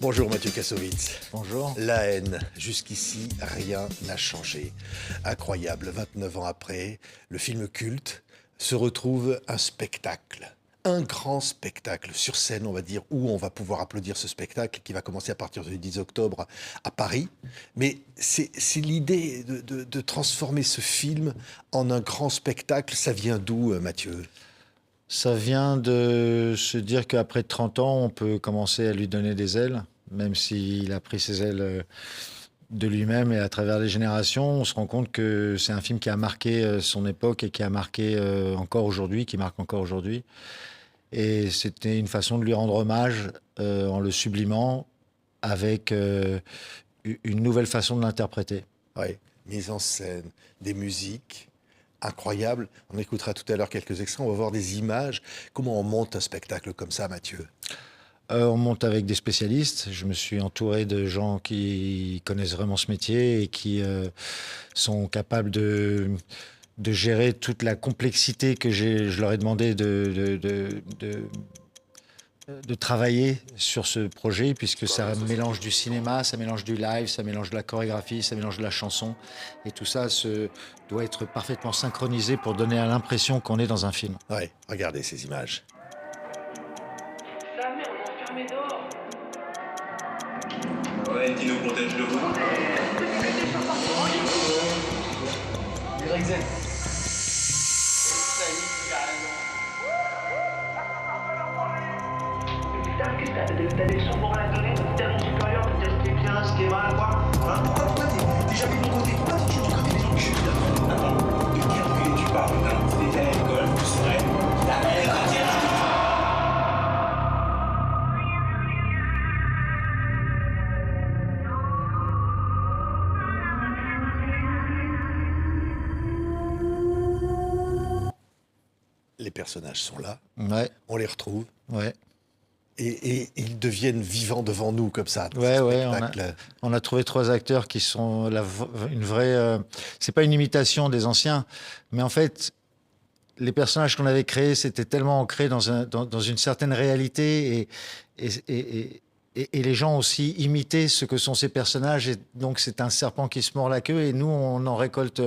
Bonjour Mathieu Kassovitz. Bonjour. La haine, jusqu'ici, rien n'a changé. Incroyable, 29 ans après, le film culte se retrouve un spectacle. Un grand spectacle sur scène, on va dire, où on va pouvoir applaudir ce spectacle qui va commencer à partir du 10 octobre à Paris. Mais c'est l'idée de transformer ce film en un grand spectacle. Ça vient d'où, Mathieu ? Ça vient de se dire qu'après 30 ans, on peut commencer à lui donner des ailes, même s'il a pris ses ailes de lui-même et à travers les générations. On se rend compte que c'est un film qui a marqué son époque et qui a marqué encore aujourd'hui, qui marque encore aujourd'hui. Et c'était une façon de lui rendre hommage en le sublimant avec une nouvelle façon de l'interpréter. Oui, mise en scène, des musiques incroyables. On écoutera tout à l'heure quelques extraits, on va voir des images. Comment on monte un spectacle comme ça, Mathieu ? On monte avec des spécialistes. Je me suis entouré de gens qui connaissent vraiment ce métier et qui sont capables de gérer toute la complexité que je leur ai demandé de travailler sur ce projet, puisque ça mélange du cinéma, ça mélange du live, ça mélange de la chorégraphie, ça mélange de la chanson. Et tout ça doit être parfaitement synchronisé pour donner l'impression qu'on est dans un film. Oui, regardez ces images. Sa mère, on m'a enfermé dehors. Ouais, Dino protège le vous. Exact. Putain, qu'est-ce que t'as des sons pour la donner tellement supérieur de dire ce qui est bien, ce qui est mal, quoi. Hein, pourquoi t'es jamais de mon côté? Pourquoi t'es toujours du côté des gens qui chutent? Attends, de quel côté tu parles? Hein, c'était à l'école, c'est vrai. La merde, Les personnages sont là, Ouais, on les retrouve, ouais. et ils deviennent vivants devant nous, comme ça. Ouais, ce ouais, spectacle. on a trouvé 3 acteurs qui sont une vraie... c'est pas une imitation des anciens, mais en fait, les personnages qu'on avait créés, c'était tellement ancré dans une certaine réalité et les gens aussi imitaient ce que sont ces personnages. Et donc, c'est un serpent qui se mord la queue et nous, on en récolte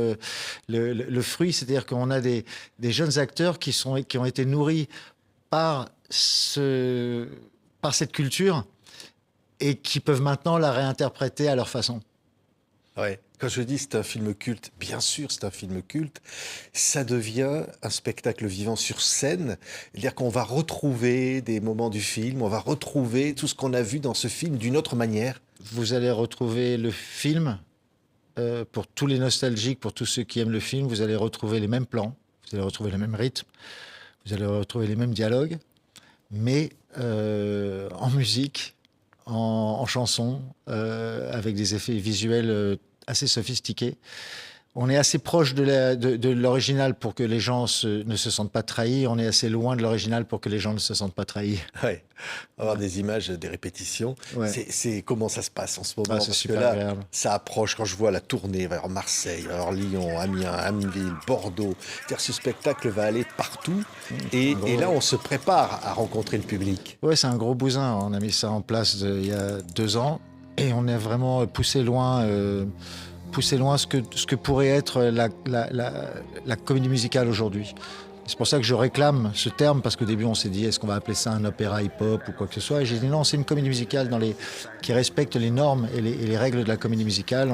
le fruit. C'est-à-dire qu'on a des jeunes acteurs qui ont été nourris par cette culture et qui peuvent maintenant la réinterpréter à leur façon. Ouais. Quand je dis c'est un film culte, bien sûr c'est un film culte, ça devient un spectacle vivant sur scène. C'est-à-dire qu'on va retrouver des moments du film, on va retrouver tout ce qu'on a vu dans ce film d'une autre manière. Vous allez retrouver le film, pour tous les nostalgiques, pour tous ceux qui aiment le film, vous allez retrouver les mêmes plans, vous allez retrouver le même rythme, vous allez retrouver les mêmes dialogues, mais en musique, en chanson, avec des effets visuels assez sophistiqués. On est assez proche de l'original pour que les gens ne se sentent pas trahis. On est assez loin de l'original pour que les gens ne se sentent pas trahis. Ouais. On va avoir des images, des répétitions. Ouais. C'est comment ça se passe en ce moment? Ah, c'est Parce super que là, agréable. ça approche. Quand je vois la tournée vers Marseille, vers Lyon, Amiens, Anneville, Bordeaux, c'est-à-dire ce spectacle va aller partout. Et là, on se prépare à rencontrer le public. Ouais, c'est un gros bousin. On a mis ça en place il y a 2 ans et on a vraiment poussé loin ce que pourrait être la comédie musicale aujourd'hui. C'est pour ça que je réclame ce terme, parce qu'au début on s'est dit est-ce qu'on va appeler ça un opéra hip-hop ou quoi que ce soit, et j'ai dit non, c'est une comédie musicale qui respecte les normes et les règles de la comédie musicale.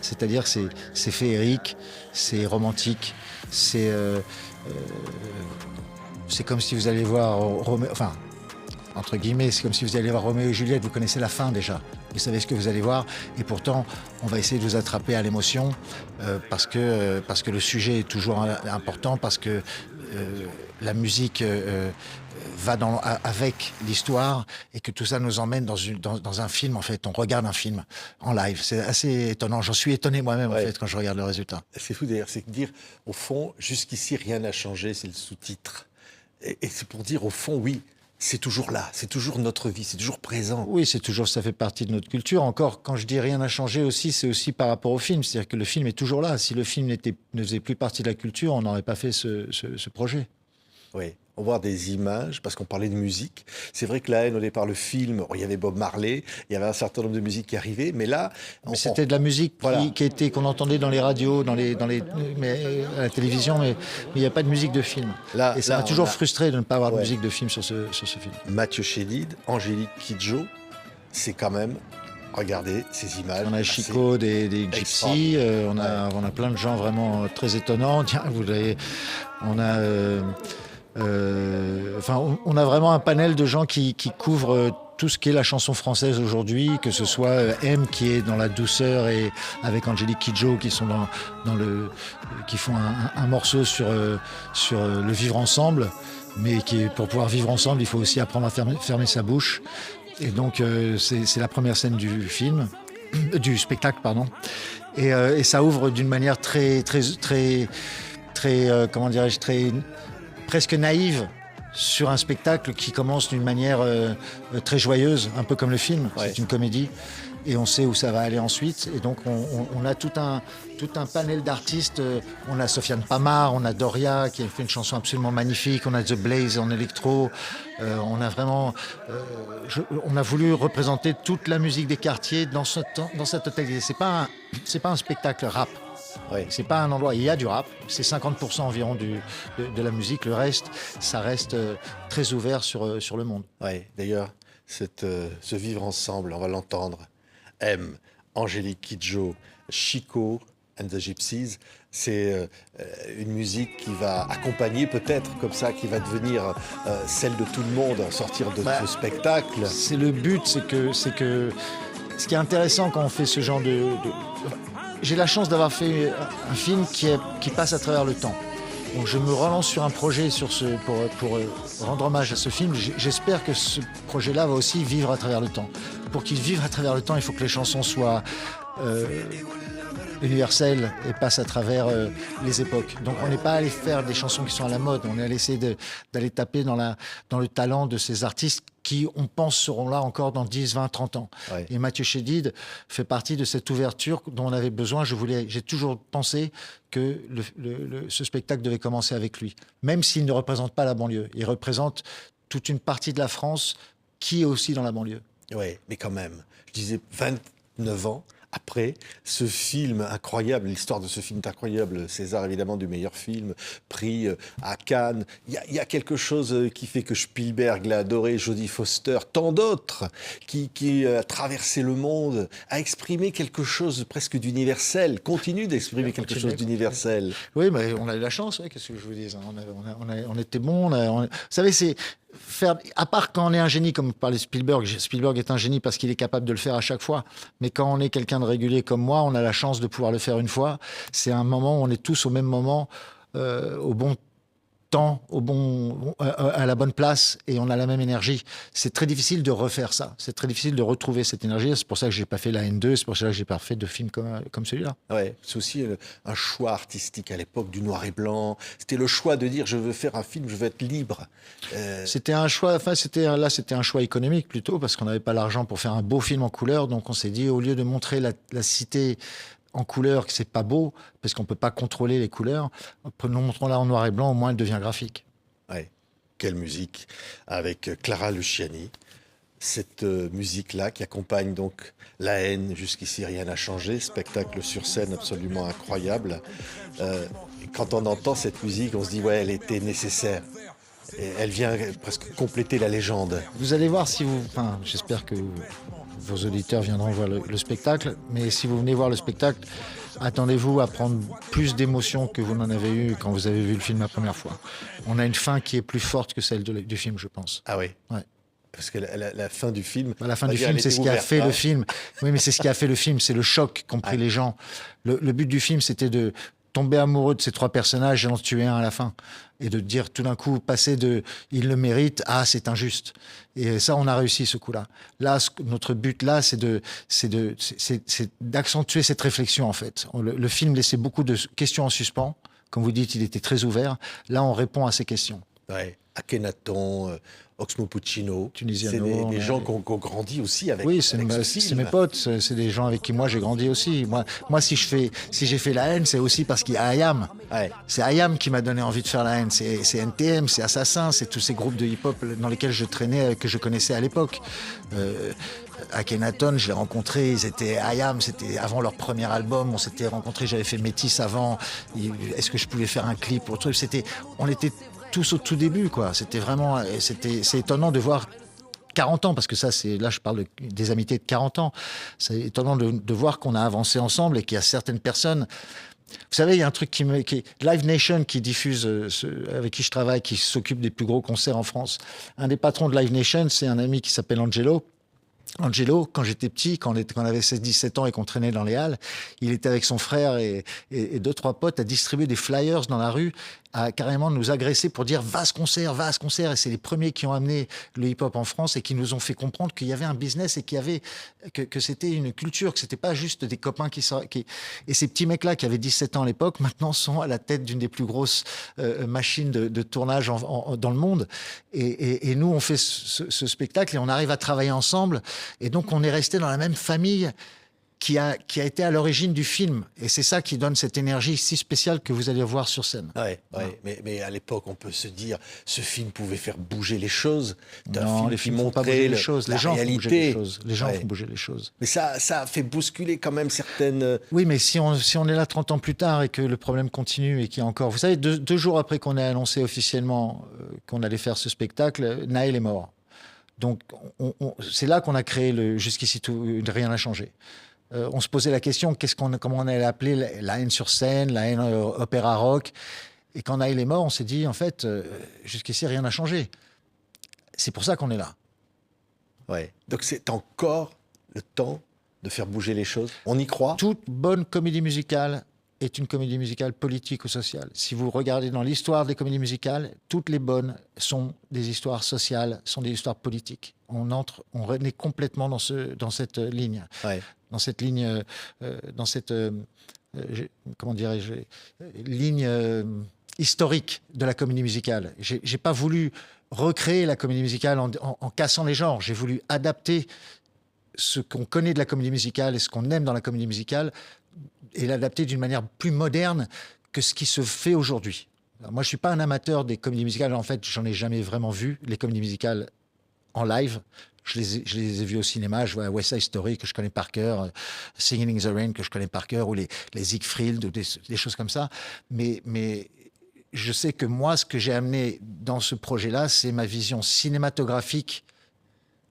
C'est-à-dire c'est féerique, c'est romantique, c'est comme si vous allez voir enfin, entre guillemets, c'est comme si vous alliez voir Roméo et Juliette, vous connaissez la fin déjà, vous savez ce que vous allez voir, et pourtant on va essayer de vous attraper à l'émotion parce que le sujet est toujours important, parce que la musique va avec l'histoire, et que tout ça nous emmène dans un film. En fait, on regarde un film en live, c'est assez étonnant, j'en suis étonné moi-même en fait quand je regarde le résultat. C'est fou d'ailleurs, c'est dire au fond, jusqu'ici rien n'a changé, c'est le sous-titre. Et c'est pour dire au fond, oui, c'est toujours là, c'est toujours notre vie, c'est toujours présent. Oui, ça fait partie de notre culture. Encore, quand je dis rien n'a changé aussi, c'est aussi par rapport au film. C'est-à-dire que le film est toujours là. Si le film ne faisait plus partie de la culture, on n'aurait pas fait ce projet. Oui, on voit des images, parce qu'on parlait de musique. C'est vrai que La Haine, au départ, le film, il y avait Bob Marley, il y avait un certain nombre de musiques qui arrivaient, mais là... Mais c'était de la musique Voilà. qu'on entendait dans les radios, à la télévision, mais il n'y a pas de musique de film. Là- Et ça là, m'a on toujours a- frustré de ne pas avoir de Ouais. musique de film sur ce film. Mathieu Chédid, Angélique Kidjo, c'est quand même... Regardez ces images. On a c'est Chico, des gypsies, on a plein de gens vraiment très étonnants. Tiens, on a, on a vraiment un panel de gens qui couvrent tout ce qui est la chanson française aujourd'hui, que ce soit M qui est dans la douceur et avec Angélique Kidjo qui sont qui font un morceau sur le vivre ensemble, mais pour pouvoir vivre ensemble, il faut aussi apprendre à fermer sa bouche. Et donc c'est la première scène du film, du spectacle, pardon. Et ça ouvre d'une manière très comment dirais-je, presque naïve sur un spectacle qui commence d'une manière très joyeuse, un peu comme le film. Ouais. C'est une comédie. Et on sait où ça va aller ensuite. Et donc, on a tout un panel d'artistes. On a Sofiane Pamar, on a Doria, qui a fait une chanson absolument magnifique. On a The Blaze en électro. On a vraiment... on a voulu représenter toute la musique des quartiers dans cette totalité. C'est pas un spectacle rap. Oui. C'est pas un endroit... Il y a du rap. C'est 50% environ de la musique. Le reste, ça reste très ouvert sur le monde. Oui, d'ailleurs, ce vivre ensemble, on va l'entendre. M, Angélique Kidjo, Chico and the Gypsies, c'est une musique qui va accompagner peut-être comme ça, qui va devenir celle de tout le monde en sortir de ce spectacle. C'est le but, c'est que ce qui est intéressant quand on fait ce genre J'ai la chance d'avoir fait un film qui passe à travers le temps. Donc je me relance sur un projet pour rendre hommage à ce film. J'espère que ce projet-là va aussi vivre à travers le temps. Pour qu'il vive à travers le temps, il faut que les chansons soient universelles et passent à travers les époques. Donc on n'est pas allé faire des chansons qui sont à la mode. On est allé essayer d'aller taper dans le talent de ces artistes qui, on pense, seront là encore dans 10, 20, 30 ans. Ouais. Et Mathieu Chédid fait partie de cette ouverture dont on avait besoin. J'ai toujours pensé que ce spectacle devait commencer avec lui. Même s'il ne représente pas la banlieue. Il représente toute une partie de la France qui est aussi dans la banlieue. Oui, mais quand même, je disais 29 ans après, ce film incroyable, l'histoire de ce film est incroyable, César évidemment du meilleur film, prix à Cannes, il y a quelque chose qui fait que Spielberg l'a adoré, Jodie Foster, tant d'autres, qui a traversé le monde, a exprimé quelque chose presque d'universel, continue d'exprimer quelque chose d'universel. Oui, mais on a eu la chance, ouais, qu'est-ce que je vous dis, on était bons. Vous savez, c'est... à part quand on est un génie, comme parlait Spielberg est un génie parce qu'il est capable de le faire à chaque fois. Mais quand on est quelqu'un de régulier comme moi, on a la chance de pouvoir le faire une fois. C'est un moment où on est tous au même moment, au bon temps, à la bonne place, et on a la même énergie. C'est très difficile de refaire ça. C'est très difficile de retrouver cette énergie. C'est pour ça que j'ai pas fait La Haine 2, c'est pour ça que j'ai pas fait de film comme celui-là. Ouais, c'est aussi un choix artistique à l'époque du noir et blanc. C'était le choix de dire je veux faire un film, je veux être libre. C'était un choix. Enfin, c'était un choix économique plutôt parce qu'on n'avait pas l'argent pour faire un beau film en couleur. Donc on s'est dit au lieu de montrer la cité en couleur, que c'est pas beau parce qu'on peut pas contrôler les couleurs, montrons-la en noir et blanc, au moins elle devient graphique. Ouais. Quelle musique avec Clara Luciani. Cette musique-là qui accompagne donc La Haine, jusqu'ici rien n'a changé, spectacle sur scène absolument incroyable. Et quand on entend cette musique, on se dit ouais, elle était nécessaire. Et elle vient presque compléter la légende. Vous allez voir j'espère que vos auditeurs viendront voir le spectacle, mais si vous venez voir le spectacle, attendez-vous à prendre plus d'émotions que vous n'en avez eu quand vous avez vu le film la première fois. On a une fin qui est plus forte que celle du film, je pense. Ah oui. Ouais. Parce que la fin du film... La fin du film, c'est ce qui a fait le film. Oui, mais c'est ce qui a fait le film, c'est le choc qu'ont pris les gens. Le but du film, c'était de tomber amoureux de ces trois personnages et en tuer un à la fin. Et de dire tout d'un coup, passer de « il le mérite » à « c'est injuste ». Et ça, on a réussi ce coup-là. Là, notre but là, c'est d'accentuer cette réflexion en fait. Le film laissait beaucoup de questions en suspens. Comme vous dites, il était très ouvert. Là, on répond à ces questions. Ouais. Akhenaton, Oxmo Puccino. Tunisiano, C'est des ouais. gens qui ont grandi aussi avec, Oui, avec ce c'est film. mes potes, c'est des gens avec qui moi j'ai grandi aussi. Moi si j'ai fait la haine, c'est aussi parce qu'il y a IAM. Ouais. C'est IAM qui m'a donné envie de faire la haine. C'est NTM, c'est Assassin, c'est tous ces groupes de hip-hop dans lesquels je traînais, que je connaissais à l'époque. Akhenaton, je l'ai rencontré, ils étaient IAM, c'était avant leur premier album. On s'était rencontrés, j'avais fait Métis avant. Est-ce que je pouvais faire un clip pour truc? On était tous au tout début, quoi. C'est étonnant de voir 40 ans, parce que là je parle des amitiés de 40 ans. C'est étonnant de voir qu'on a avancé ensemble et qu'il y a certaines personnes. Vous savez, il y a un truc Live Nation qui diffuse, avec qui je travaille, qui s'occupe des plus gros concerts en France. Un des patrons de Live Nation, c'est un ami qui s'appelle Angelo. Angelo, quand j'étais petit, quand on avait 16-17 ans et qu'on traînait dans les halles, il était avec son frère et 2-3 potes à distribuer des flyers dans la rue, à carrément nous agresser pour dire va à ce concert. Et c'est les premiers qui ont amené le hip-hop en France et qui nous ont fait comprendre qu'il y avait un business et que c'était une culture, que c'était pas juste des copains Et ces petits mecs-là qui avaient 17 ans à l'époque, maintenant sont à la tête d'une des plus grosses machines de tournage dans le monde. Et nous, on fait ce spectacle et on arrive à travailler ensemble. Et donc, on est resté dans la même famille qui a été à l'origine du film. Et c'est ça qui donne cette énergie si spéciale que vous allez voir sur scène. Ouais. Mais à l'époque, on peut se dire, ce film pouvait faire bouger les choses. Non, les films font pas bouger les choses. Les gens font bouger les choses. Les gens font bouger les choses. Mais ça a fait bousculer quand même certaines... Oui, mais si on est là 30 ans plus tard et que le problème continue et qu'il y a encore... Vous savez, deux jours après qu'on ait annoncé officiellement qu'on allait faire ce spectacle, Naël est mort. Donc, c'est là qu'on a créé Jusqu'ici, rien n'a changé. On se posait la question, comment on allait appeler la haine sur scène, la haine opéra rock. Et quand Naël est mort, on s'est dit, en fait, jusqu'ici, rien n'a changé. C'est pour ça qu'on est là. Ouais. Donc c'est encore le temps de faire bouger les choses. On y croit. Toute bonne comédie musicale est une comédie musicale politique ou sociale. Si vous regardez dans l'histoire des comédies musicales, toutes les bonnes sont des histoires sociales, sont des histoires politiques. On est complètement dans cette ligne. Ouais. Dans cette ligne, comment dirais-je, ligne historique de la comédie musicale. J'ai pas voulu recréer la comédie musicale en cassant les genres. J'ai voulu adapter ce qu'on connaît de la comédie musicale et ce qu'on aime dans la comédie musicale et l'adapter d'une manière plus moderne que ce qui se fait aujourd'hui. Alors moi, je suis pas un amateur des comédies musicales. En fait, j'en ai jamais vraiment vu, les comédies musicales en live. Je les ai vus au cinéma. Je vois West Side Story, que je connais par cœur, Singing in the Rain, que je connais par cœur, ou les Ziegfeld, ou des choses comme ça. Mais je sais que moi, ce que j'ai amené dans ce projet-là, c'est ma vision cinématographique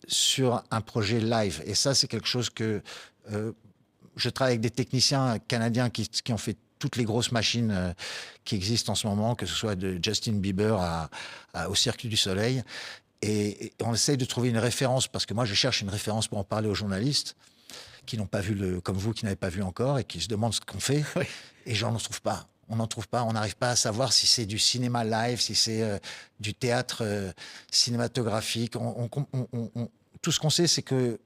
sur un projet live. Et ça, c'est quelque chose que... je travaille avec des techniciens canadiens qui ont fait toutes les grosses machines qui existent en ce moment, que ce soit de Justin Bieber au Cirque du Soleil. Et on essaye de trouver une référence, parce que moi, je cherche une référence pour en parler aux journalistes qui n'ont pas vu, comme vous, qui n'avez pas vu encore et qui se demandent ce qu'on fait. Oui. Et j'en trouve pas. On n'en trouve pas. On n'arrive pas à savoir si c'est du cinéma live, si c'est du théâtre cinématographique. Tout ce qu'on sait, c'est que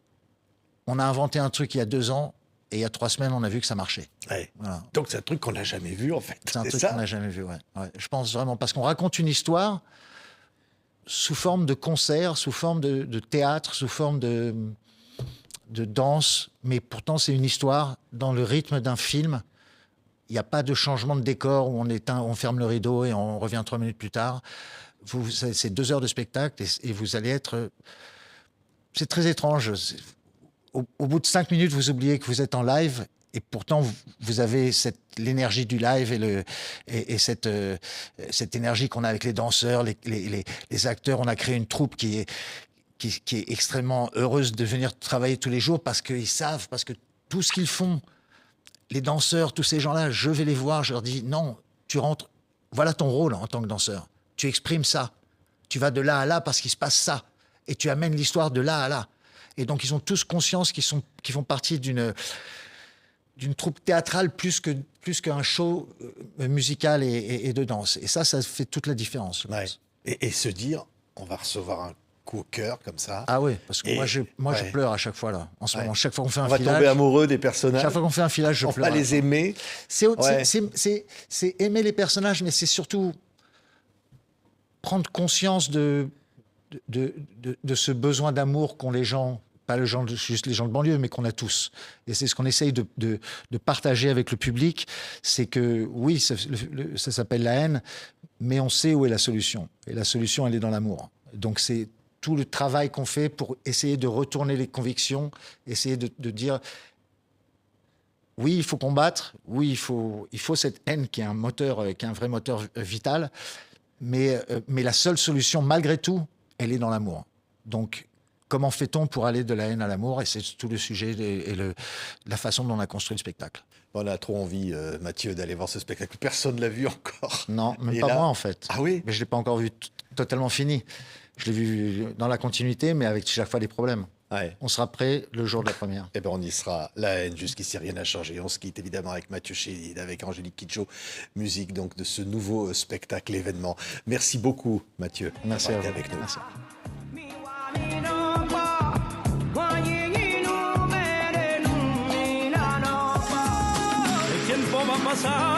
on a inventé un truc il y a 2 ans. Et il y a 3 semaines, on a vu que ça marchait. Ouais. Voilà. Donc c'est un truc qu'on n'a jamais vu, en fait. C'est un truc qu'on n'a jamais vu, ouais. Je pense vraiment, parce qu'on raconte une histoire sous forme de concert, sous forme de théâtre, sous forme de danse, mais pourtant c'est une histoire dans le rythme d'un film. Il n'y a pas de changement de décor où on ferme le rideau et on revient 3 minutes plus tard. C'est 2 heures de spectacle et vous allez être... C'est très étrange. Au bout de 5 minutes, vous oubliez que vous êtes en live et pourtant vous avez l'énergie du live et cette énergie qu'on a avec les danseurs, les acteurs. On a créé une troupe qui est extrêmement heureuse de venir travailler tous les jours parce qu'ils savent, parce que tout ce qu'ils font, les danseurs, tous ces gens-là, je vais les voir, je leur dis non, tu rentres, voilà ton rôle en tant que danseur. Tu exprimes ça. Tu vas de là à là parce qu'il se passe ça. Et tu amènes l'histoire de là à là. Et donc, ils ont tous conscience qu'ils font partie d'une troupe théâtrale plus qu'un show musical et de danse. Et ça fait toute la différence. Ouais. Et se dire, on va recevoir un coup au cœur comme ça. Ah oui, parce que moi, je pleure à chaque fois, là, en ce moment. Chaque fois qu'on fait un filage... On va tomber amoureux des personnages. Chaque fois qu'on fait un filage, je pleure. On va les aimer. C'est aimer les personnages, mais c'est surtout prendre conscience de ce besoin d'amour qu'ont les gens, pas juste les gens de banlieue, mais qu'on a tous. Et c'est ce qu'on essaye de partager avec le public, c'est que oui, ça s'appelle la haine, mais on sait où est la solution. Et la solution, elle est dans l'amour. Donc c'est tout le travail qu'on fait pour essayer de retourner les convictions, essayer de dire... Oui, il faut combattre. Oui, il faut cette haine qui est un moteur, qui est un vrai moteur vital. Mais la seule solution, malgré tout, elle est dans l'amour. Donc, comment fait-on pour aller de la haine à l'amour? Et c'est tout le sujet et la façon dont on a construit le spectacle. On a trop envie, Mathieu, d'aller voir ce spectacle. Personne ne l'a vu encore. Non, même Et pas là... moi, en fait. Ah oui? Mais je ne l'ai pas encore vu totalement fini. Je l'ai vu dans la continuité, mais avec chaque fois des problèmes. Ouais. On sera prêt le jour de la première. Eh bien, on y sera. La haine, jusqu'ici, rien n'a changé. On se quitte évidemment avec Mathieu Chédid, avec Angélique Kidjo, musique donc de ce nouveau spectacle, événement. Merci beaucoup, Mathieu. Merci à vous. Avec nous. Merci. El tiempo va a pasar